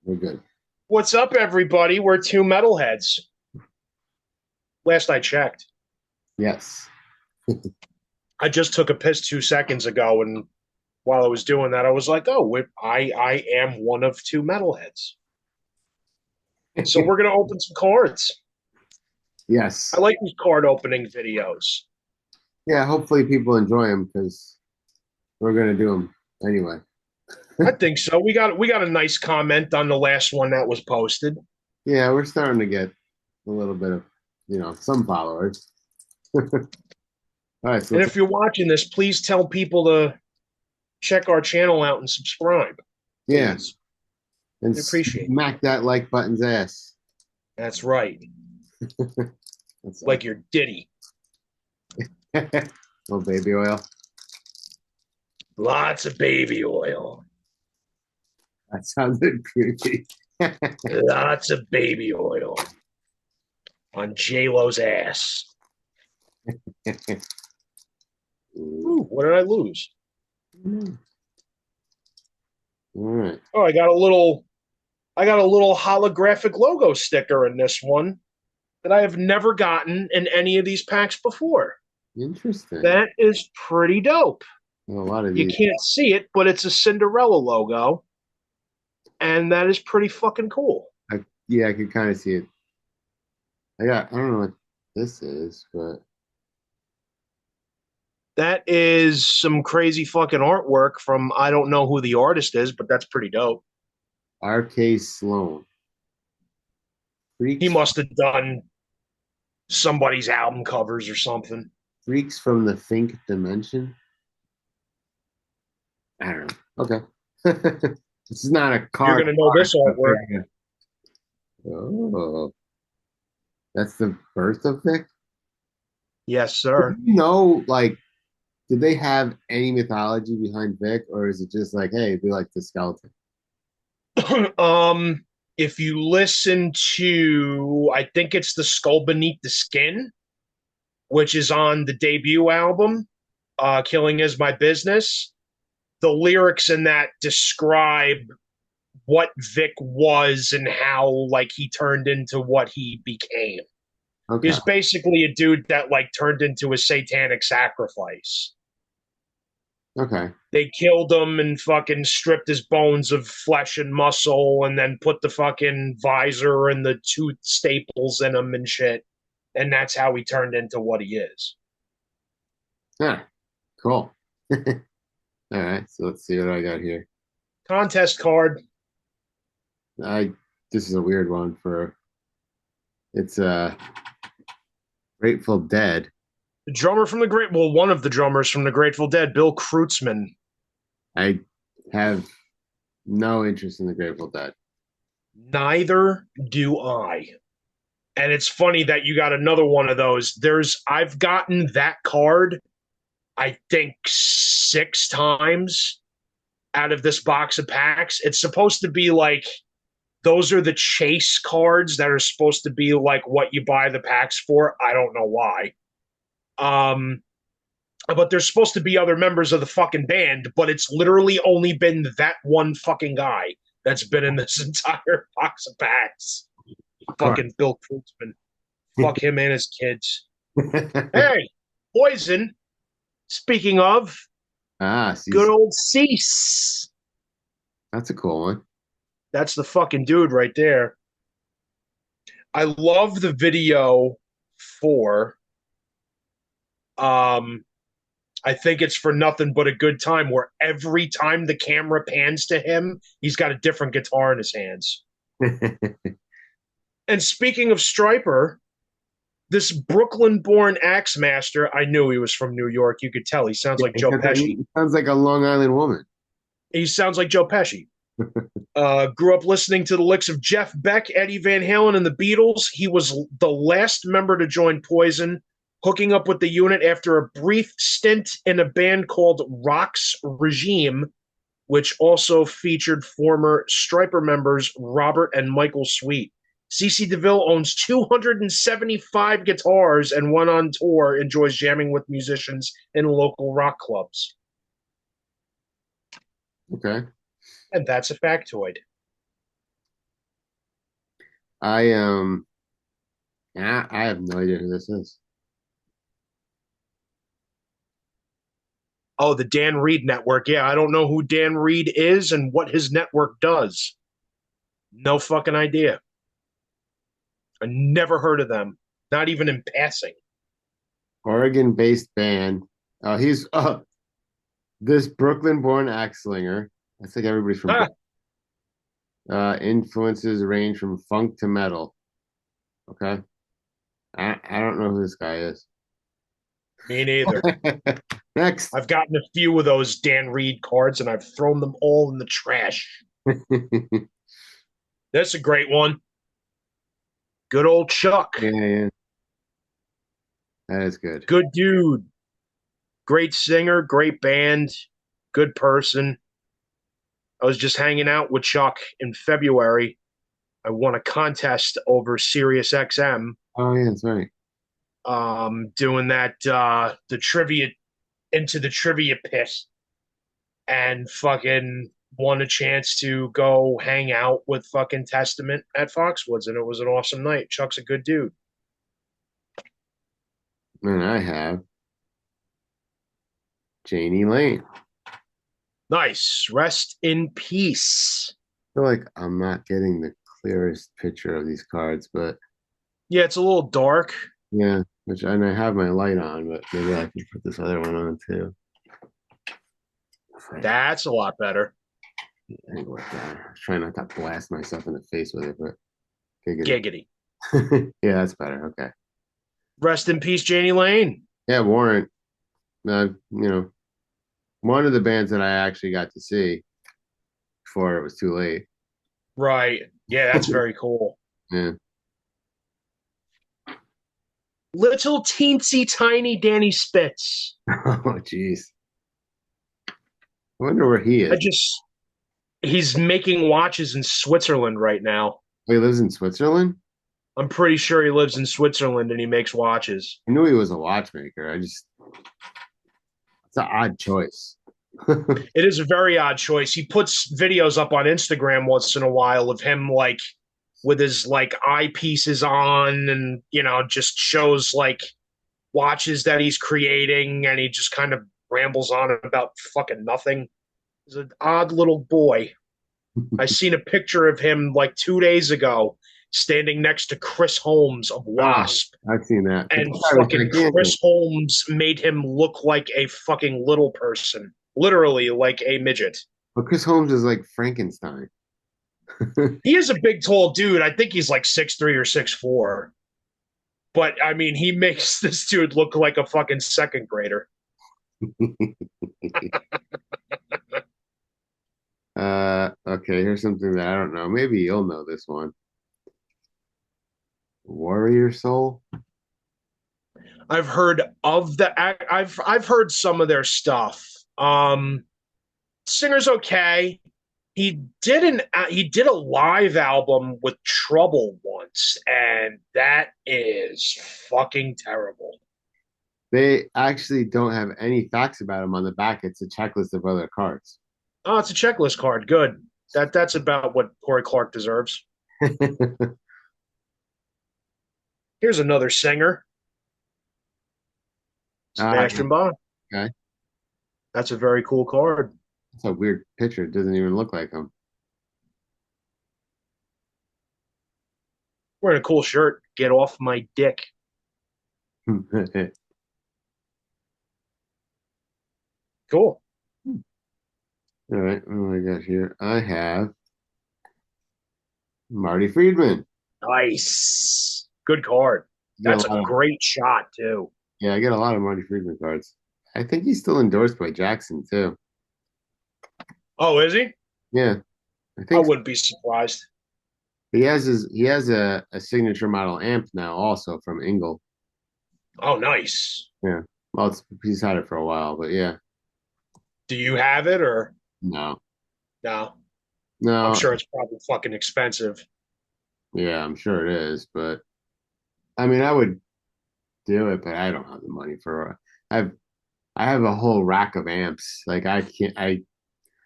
We're good. What's up, everybody? We're two metalheads. Last I checked. Yes. I just took a piss 2 seconds ago, and while I was doing that, I was like, "Oh, I am one of two metalheads." So we're gonna open some cards. I Yes. like these card opening videos. Yeah, hopefully people enjoy them because we're going to do them anyway. I think so. We got a nice comment on the last one that was posted. Yeah, we're starting to get a little bit of, some followers. All right, so And let's, if you're watching this, please tell people to check our channel out and subscribe. yeah, Please, and we appreciate it. smack that like button's ass. That's right. That's Like your Diddy. oh, baby oil. Lots of baby oil. That sounded creepy. Lots of baby oil on J Lo's ass. Ooh, what did I lose? All right, Oh, I got a little holographic logo sticker in this one that I have never gotten in any of these packs before. interesting. That is pretty dope. Well, a lot of You these, can't see it, but it's a Cinderella logo, and that is pretty fucking cool. yeah, I could kind of see it. I don't know what this is, but That is some crazy fucking artwork from I don't know who the artist is, but that's pretty dope. R.K. Sloan. He Freaks must have done somebody's album covers or something. Freaks from the Fink Dimension. I don't know. Okay. This is not a You're card gonna know this but artwork. oh, that's the birth of Vic. Yes, Do sir. you know, like, did they have any mythology behind Vic, or is it just like, hey, we like the skeleton? um, if you listen to, I think it's the Skull Beneath the Skin, which is on the debut album, "Killing Is My Business." The lyrics in that describe what Vic was and how like he turned into what he became. Okay. He's basically a dude that like turned into a satanic sacrifice. Okay. They killed him and fucking stripped his bones of flesh and muscle and then put the fucking visor and the tooth staples in him and shit. And that's how he turned into what he is. Yeah. Cool. All right. So let's see what I got here. Contest card. I This is a weird one for it's Grateful Dead. The drummer from the Great, well, one of the drummers from the Grateful Dead, Bill Kreutzmann. I have no interest in the Grateful Dead. Neither do I. And it's funny that you got another one of those. I've gotten that card, I think, 6 times out of this box of packs. It's supposed to be like those are the chase cards that are supposed to be like what you buy the packs for. I don't know why. Um, but there's supposed to be other members of the fucking band, but it's literally only been that one fucking guy that's been in this entire box of packs. Of course. Fucking Bill Kreutzmann. Fuck him and his kids. Hey, Poison. Speaking of, See, good old Cease. that's a cool one. That's the fucking dude right there. I love the video for um I think it's for nothing but a good time where every time the camera pans to him, he's got a different guitar in his hands. And speaking of Striper, this Brooklyn born axe master, I knew he was from New York. You could tell he sounds like Joe Pesci. It sounds like a Long Island woman. He sounds like Joe Pesci. Grew up listening to the licks of Jeff Beck, Eddie Van Halen, and the Beatles. He was the last member to join Poison, hooking up with the unit after a brief stint in a band called Rock's Regime, which also featured former Striper members Robert and Michael Sweet. CC DeVille owns 275 guitars and went on tour, enjoys jamming with musicians in local rock clubs. Okay. And that's a factoid. I I have no idea who this is. Oh, the Dan Reed Network. Yeah, I don't know who Dan Reed is and what his network does. No fucking idea. I never heard of them. Not even in passing. Oregon-based band. He's this Brooklyn-born axe slinger. I think everybody's from Ah, Brooklyn. Influences range from funk to metal. Okay. I don't know who this guy is. me neither. Next. I've gotten a few of those Dan Reed cards and I've thrown them all in the trash. That's a great one. Good old Chuck. Yeah, yeah, that is good. Good dude. Great singer, great band, good person. I was just hanging out with Chuck in February. I won a contest over Sirius XM, Oh yeah, that's right. doing that the trivia into the trivia pit and fucking won a chance to go hang out with fucking Testament at Foxwoods, and it was an awesome night. Chuck's a good dude. And I have Janie Lane. Nice. Rest in peace. I feel like I'm not getting the clearest picture of these cards, but Yeah, it's a little dark. yeah, which and I have my light on, but maybe I can put this other one on too. That's a lot better. Angle it down. I was trying not to blast myself in the face with it, but giggity. Giggity. Yeah, that's better. Okay. Rest in peace, Janie Lane. Yeah, Warrant. One of the bands that I actually got to see before it was too late. Right. Yeah, that's very cool. Yeah. Little teensy tiny Danny Spitz. Oh, jeez. I wonder where he I is. just he's making watches in Switzerland right now. Oh, he lives in Switzerland? I'm pretty sure he lives in Switzerland and he makes watches. I knew he was a watchmaker. It's an odd choice. It is a very odd choice. He puts videos up on Instagram once in a while of him like with his like eyepieces on and just shows like watches that he's creating and he just kind of rambles on about fucking nothing. He's an odd little boy. I seen a picture of him like 2 days ago standing next to Chris Holmes of Ah, Wasp. I've seen that. But And that guy was fucking gigantic. Chris Holmes made him look like a fucking little person. Literally like a midget. But Chris Holmes is like Frankenstein. He is a big tall dude. I think he's like 6'3" or 6'4". But I mean he makes this dude look like a fucking second grader. Okay, here's something that I don't know. Maybe you'll know this one. Warrior Soul. I've heard of the I've heard some of their stuff. Singer's okay. He did a live album with Trouble once, and that is fucking terrible. They actually don't have any facts about him on the back. It's a checklist of other cards. Oh, it's a checklist card. Good. That's about what Corey Clark deserves. Here's another singer, Sebastian Bach. Okay. That's a very cool card. That's a weird picture. It doesn't even look like him. Wearing a cool shirt. Get off my dick. All Cool. right. What do I got here? I have Marty Friedman. Nice. Good card. You get That's a great shot too. yeah, I get a lot of Marty Friedman cards. I think he's still endorsed by Jackson too. Oh, is he? Yeah, I I think so. wouldn't be surprised. He has a signature model amp now also from Engel. Oh, nice. Yeah. Well, he's had it for a while, but yeah. Do you have it or No. no? I'm No. sure it's probably fucking expensive. Yeah, I'm sure it is, but I mean, I would do it, but I don't have the money for I've I have a whole rack of amps. Like I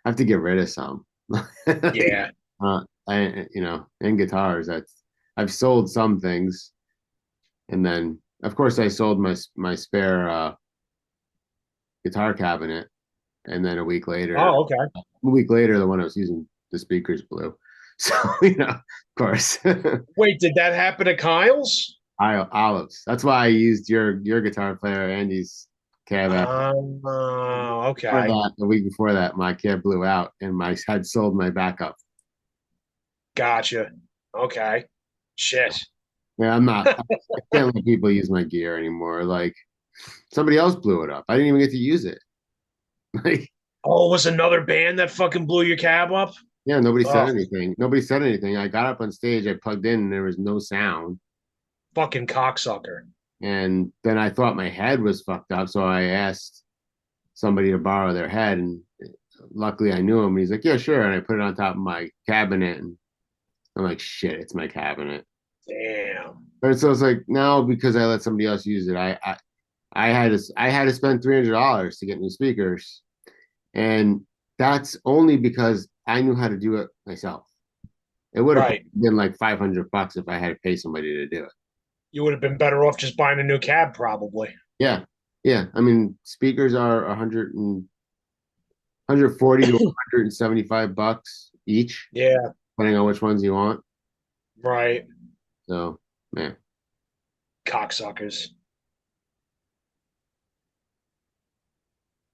have to get rid of some. Yeah. And guitars. I've sold some things, and then of course I sold my spare guitar cabinet, and then Oh, okay. a week later, the one I was using, the speakers blew. So of course, Wait, did that happen to Kyle's? olives. That's why I used your guitar player Andy's cab app. Before Okay. that, the week before that, my cab blew out, and my had sold my backup. Gotcha. Okay. Shit. Yeah, I'm not. I can't let people use my gear anymore. Like somebody else blew it up. I didn't even get to use it. Like, Oh, it was another band that fucking blew your cab up? yeah, nobody said Oh, anything. Nobody said anything. I got up on stage, I plugged in, and there was no sound. fucking cocksucker. And then I thought my head was fucked up, so I asked somebody to borrow their head, and luckily I knew him. He's like, "Yeah, sure." And I put it on top of my cabinet, and I'm like, "Shit, it's my cabinet." Damn. But so it's like now because I let somebody else use it, I had to spend $300 to get new speakers, and that's only because I knew how to do it myself. It would have Right. been like $500 if I had to pay somebody to do it. You would have been better off just buying a new cab, probably. Yeah, yeah. I mean, speakers are 140 to $175 each, Yeah, depending on which ones you want. right. So, man, Cocksuckers.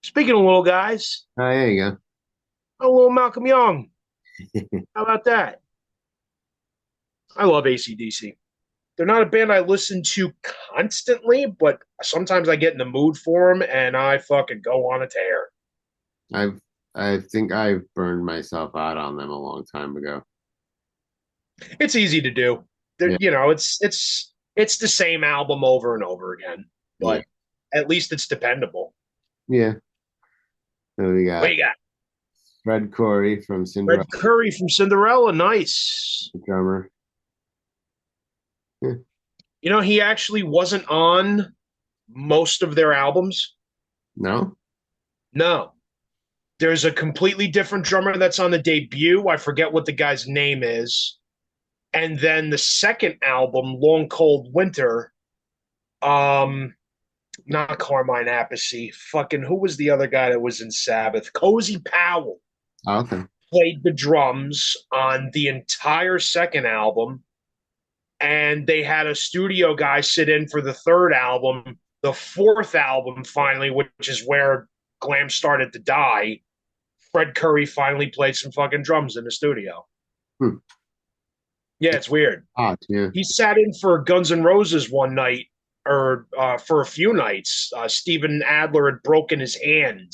Speaking of little guys, there you a little Malcolm Young. go. How about that? I love AC/DC. They're not a band I listen to constantly, but sometimes I get in the mood for them and I fucking go on a tear. I've I think I've burned myself out on them a long time ago. It's easy to do. Yeah, It's the same album over and over again, yeah, but at least it's dependable. yeah. So we What got you got? Fred Corey from Cinderella, Red Curry from Cinderella. Nice. the drummer. Yeah. You know, he actually wasn't on most of their albums. No? No. There's a completely different drummer that's on the debut. I forget what the guy's name is. And then the second album, Long Cold Winter, um, not Carmine Appice. Fucking who was the other guy that was in Sabbath? Cozy Powell Oh, okay. played the drums on the entire second album, and they had a studio guy sit in for the third album. The fourth album, finally, which is where glam started to die, Fred Curry finally played some fucking drums in the studio. Hmm. Yeah, it's weird. Odd, yeah. He sat in for Guns N' Roses one night, or for a few nights. Steven Adler had broken his hand,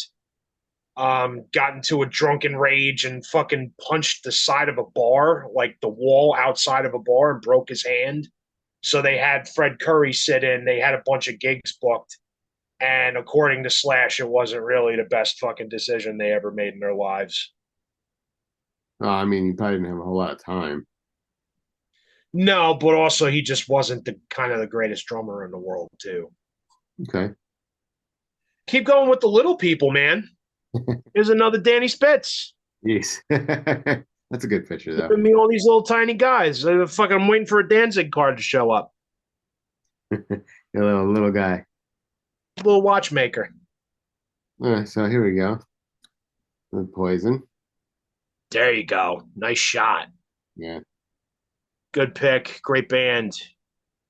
got into a drunken rage, and fucking punched the side of a bar, like the wall outside of a bar, and broke his hand. So they had Fred Curry sit in. They had a bunch of gigs booked. And according to Slash, it wasn't really the best fucking decision they ever made in their lives. I mean, you probably didn't have a whole lot of time. No, but also he just wasn't the kind of the greatest drummer in the world, too. Okay. Keep going with the little people, man. Here's another Danny Spitz. Yes. That's a good picture, though. Giving me all these little tiny guys. I'm waiting for a Danzig card to show up. A little guy. Little watchmaker. All right, so here we go. With Poison. There you go. Nice shot. Yeah. Good pick. Great band.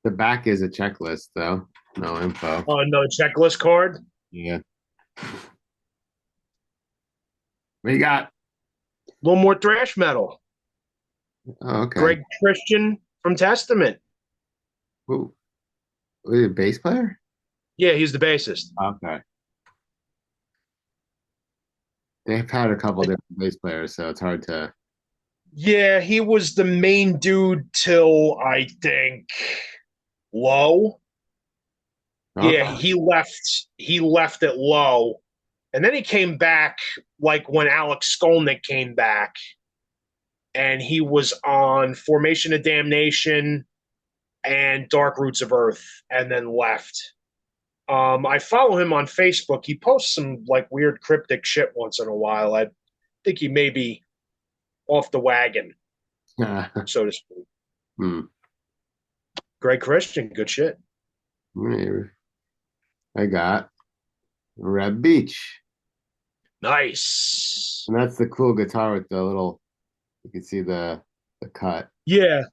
The back is a checklist, though. No info. Oh, another checklist card. Yeah. What you got? A little more thrash metal. Oh, okay. Greg Christian from Testament. Ooh. Was it a bass player? Yeah, he's the bassist. Okay. They've had a couple different bass players, so it's hard to. Yeah, he was the main dude till I think Low. Yeah, Okay. he left. He left at Low, and then he came back like when Alex Skolnick came back, and he was on Formation of Damnation and Dark Roots of Earth, and then left. I follow him on Facebook. He posts some like weird cryptic shit once in a while. I think he may be off the wagon, so to speak. Hmm. Great Christian, good shit. I got Red Beach. Nice. And that's the cool guitar with the little, you can see the cut. Yeah,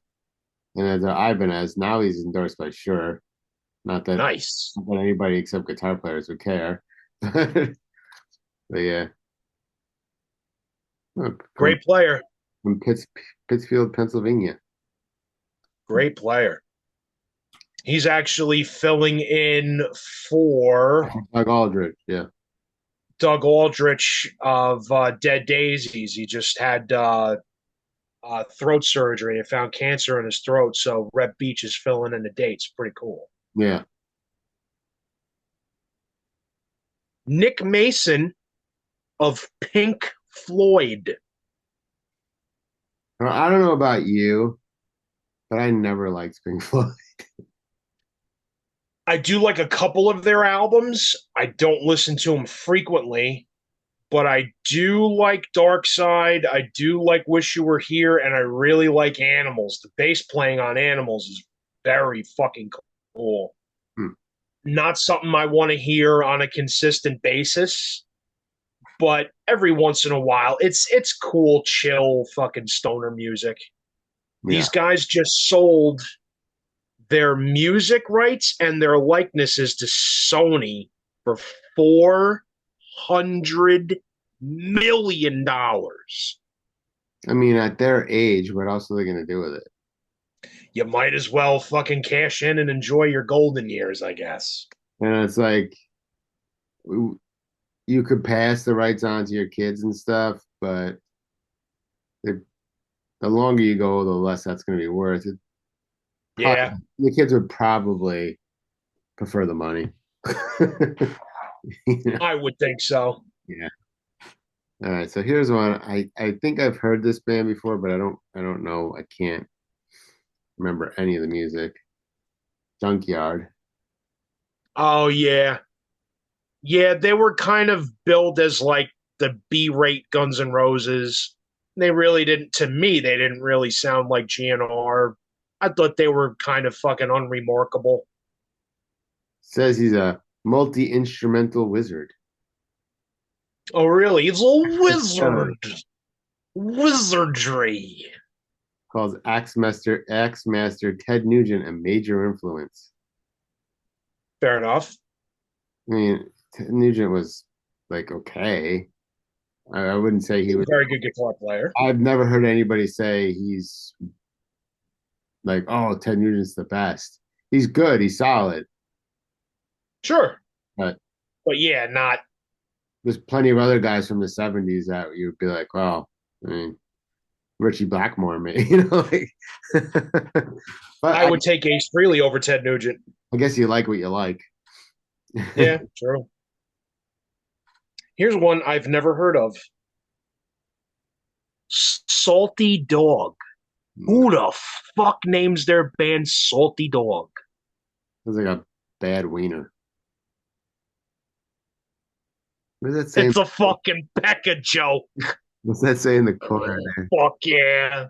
And as Ibanez, now he's endorsed by Shure. Not that, nice. not that anybody except guitar players would care. But yeah, from Great player. from Pittsfield, Pennsylvania. Great player. He's actually filling in for Doug Aldrich, yeah. Doug Aldrich of Dead Daisies. He just had throat surgery and found cancer in his throat. So Rep Beach is filling in the dates. Pretty cool. Yeah. Nick Mason of Pink Floyd. Well, I don't know about you, but I never liked Pink Floyd. I do like a couple of their albums. I don't listen to them frequently, but I do like Dark Side. I do like Wish You Were Here, and I really like Animals. The bass playing on Animals is very fucking cool. Hmm. Not something I want to hear on a consistent basis, but every once in a while, it's cool, chill, fucking stoner music. Yeah. These guys just sold their music rights and their likenesses to Sony for $400 million. I mean, at their age, what else are they going to do with it? You might as well fucking cash in and enjoy your golden years, I guess. And it's like you could pass the rights on to your kids and stuff, but the longer you go, the less that's going to be worth it. Yeah, Probably, the kids would probably prefer the money. You know? I would think so. Yeah. All right. So here's one. I think I've heard this band before, but I don't know. I can't remember any of the music. Junkyard. Oh, yeah. Yeah, they were kind of billed as like the B-rate Guns N' Roses. They really didn't, to me, they didn't really sound like GNR. I thought they were kind of fucking unremarkable. Says he's a multi-instrumental wizard. Oh, really? He's a Uh, wizard. Wizardry. Calls Axmaster Ted Nugent a major influence. Fair enough. I mean, Ted Nugent was like okay. I wouldn't say he was. Very good guitar player. I've never heard anybody say he's like, oh, Ted Nugent's the best. He's good. He's solid. Sure. But But yeah, not. there's plenty of other guys from the '70s that you'd be like, well, I mean, Richie Blackmore, maybe, like. But I would take Ace Frehley over Ted Nugent. I guess you like what you like. Yeah, true. Here's one I've never heard of. Salty Dog. Who the fuck names their band Salty Dog? Sounds like a bad wiener. What does that say? It's a fucking pecker joke. What's that say in the corner there? Fuck yeah.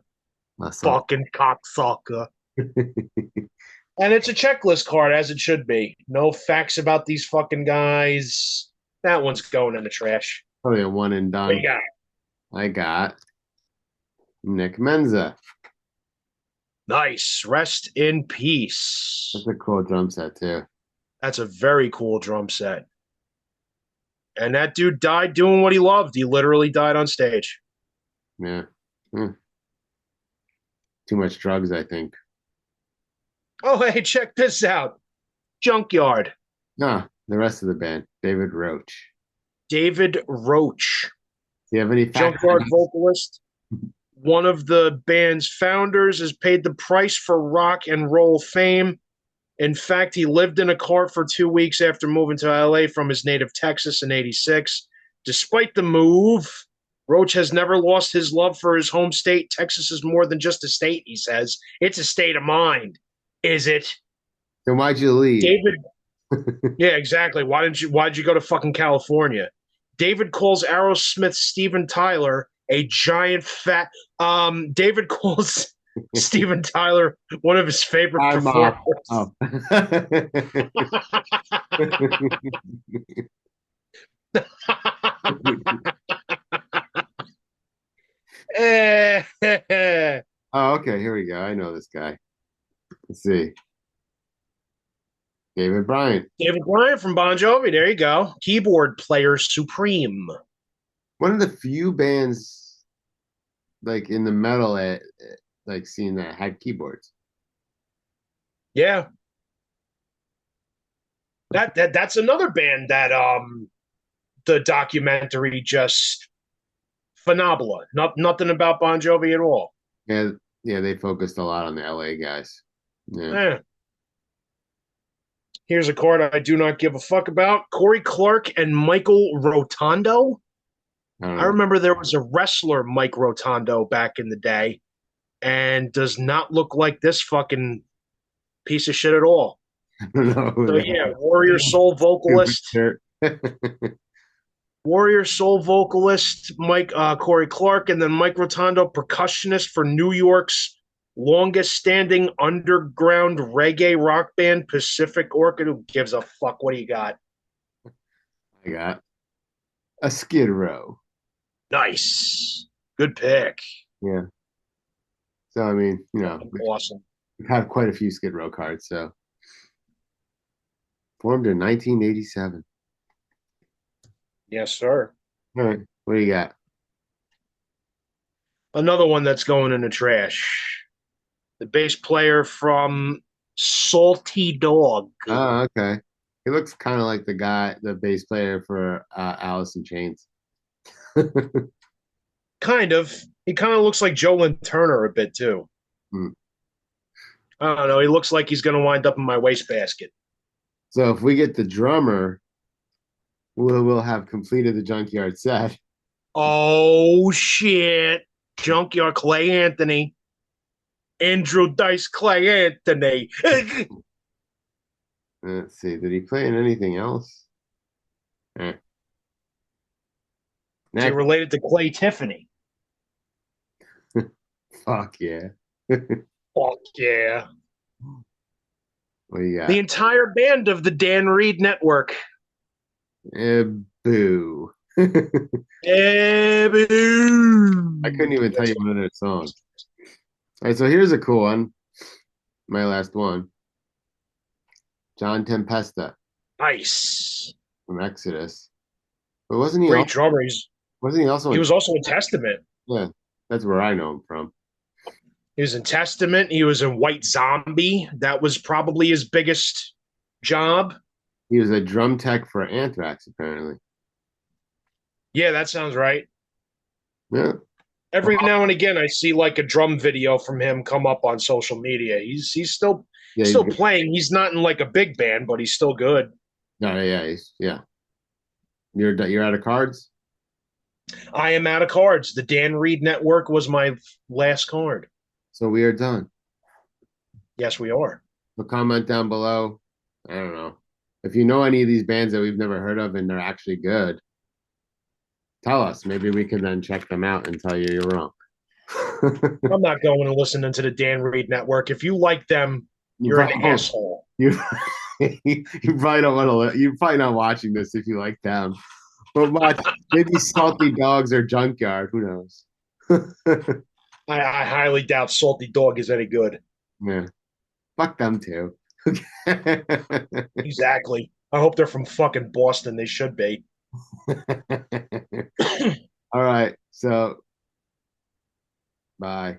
Muscle. Fucking cocksucker. And it's a checklist card, as it should be. No facts about these fucking guys. That one's going in the trash. Probably a one and What done. you got? I got Nick Menza. Nice. Rest in peace. That's a cool drum set too. That's a very cool drum set. And that dude died doing what he loved. He literally died on stage. Yeah. Hmm. Too much drugs, I think. Oh, hey, check this out. Junkyard. Ah, the rest of the band. David Roach. David Roach. Do you have any facts? Junkyard vocalist. One of the band's founders is paid the price for rock and roll fame. In fact, he lived in a car for 2 weeks after moving to LA from his native Texas in '86. Despite the move, Roach has never lost his love for his home state. Texas is more than just a state, he says. It's a state of mind. Is it? Then why'd you leave? David. Yeah, exactly. Why'd you go to fucking California? David calls Aerosmith's Steven Tyler a giant fat David calls Steven Tyler, one of his favorite I'm off. performers. Oh. David Oh, okay. Here we go. I know this guy. Let's see. David Bryant. Bryant from Bon Jovi. There you go. Keyboard player supreme. One of the few bands like in the metal like scene that had keyboards. Yeah, that's another band that the documentary just phenomenal. Nothing about Bon Jovi at all. Yeah, yeah, they focused a lot on the LA guys. Yeah. Eh. Here's a card I do not give a fuck about. Corey Clark and Michael Rotondo. I don't I know. remember there was a wrestler, Mike Rotondo, back in the day, and does not look like this fucking piece of shit at all. I don't know who So that yeah, Warrior Soul stupid vocalist, shirt. Warrior Soul vocalist Mike Corey Clark, and then Mike Rotondo, percussionist for New York's longest-standing underground reggae rock band, Pacific Orchid. Who gives a fuck? What do you got? I got a Skid Row. Nice, good pick. Yeah. So I mean, Awesome. we've had quite a few Skid Row cards. So formed in 1987. Yes, sir. All right, what do you got? Another one that's going in the trash. The bass player from Salty Dog. Oh, okay. He looks kind of like the bass player for Alice in Chains. Kind of. He kind of looks like Joe Lynn Turner a bit too. Hmm. I don't know. He looks like he's going to wind up in my wastebasket. So if we get the drummer, we'll have completed the Junkyard set. Oh shit! Junkyard Clay Anthony, Andrew Dice Clay Anthony. Let's see. Did he play in anything else? Eh. Is he Next. related to Clay Tiffany? Fuck yeah. Fuck yeah! What do you The got? entire band of the Dan Reed Network. Boo. I couldn't even tell you one of their songs. All right, so here's a cool one. My last one. John Tempesta Nice. from Exodus. But wasn't he Great also, drummer. wasn't he also He in, was also in Testament. yeah, that's where I know him from. He was in Testament. He was in White Zombie. That was probably his biggest job. He was a drum tech for Anthrax, apparently. Yeah, that sounds right. Yeah. Every now and again, I see like a drum video from him come up on social media. He's still Yeah, still playing. He's not in like a big band, but he's still good. no, yeah, yeah. You're out of cards? I am out of cards. The Dan Reed Network was my last card. So we are done. Yes, we are. So comment down below. I don't know. If you know any of these bands that we've never heard of and they're actually good, tell us. Maybe we can then check them out and tell you you're wrong. I'm not going and listening to the Dan Reed Network. If you like them, you're an asshole. You, you probably don't want to. You're probably not watching this if you like them. But watch maybe Salty Dogs or Junkyard. Who knows? I highly doubt Salty Dog is any good. Yeah, fuck them too. Exactly. I hope they're from fucking Boston. They should be. All right. So, bye.